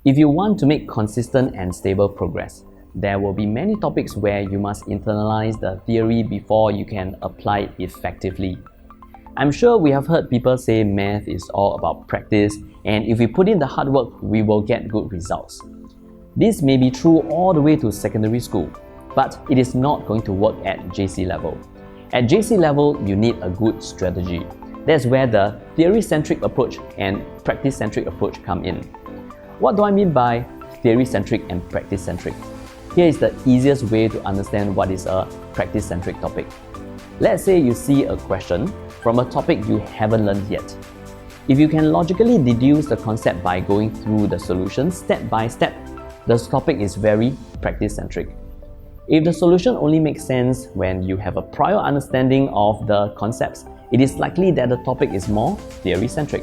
If you want to make consistent and stable progress, there will be many topics where you must internalize the theory before you can apply it effectively. I'm sure we have heard people say math is all about practice, and if we put in the hard work, we will get good results. This may be true all the way to secondary school, but it is not going to work at JC level. At JC level, you need a good strategy. That's where the theory-centric approach and practice-centric approach come in. What do I mean by theory-centric and practice-centric? Here is the easiest way to understand what is a practice-centric topic. Let's say you see a question from a topic you haven't learned yet. If you can logically deduce the concept by going through the solution step by step, the topic is very practice-centric. If the solution only makes sense when you have a prior understanding of the concepts, it is likely that the topic is more theory-centric.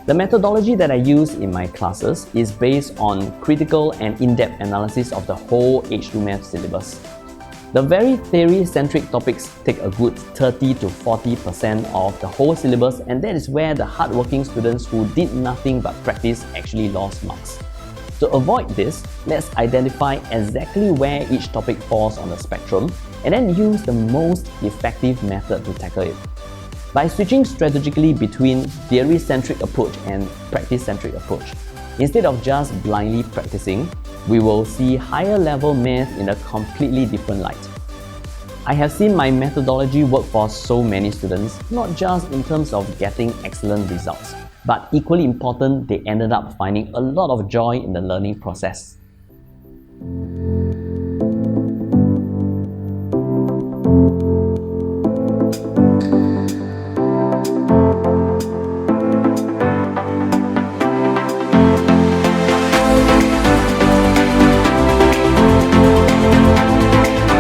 The methodology that I use in my classes is based on critical and in-depth analysis of the whole H2 Math syllabus. The very theory-centric topics take a good 30 to 40% of the whole syllabus, and that is where the hardworking students who did nothing but practice actually lost marks. To avoid this, let's identify exactly where each topic falls on the spectrum and then use the most effective method to tackle it. By switching strategically between theory-centric approach and practice-centric approach, instead of just blindly practicing, we will see higher level math in a completely different light. I have seen my methodology work for so many students, not just in terms of getting excellent results, but equally important, they ended up finding a lot of joy in the learning process.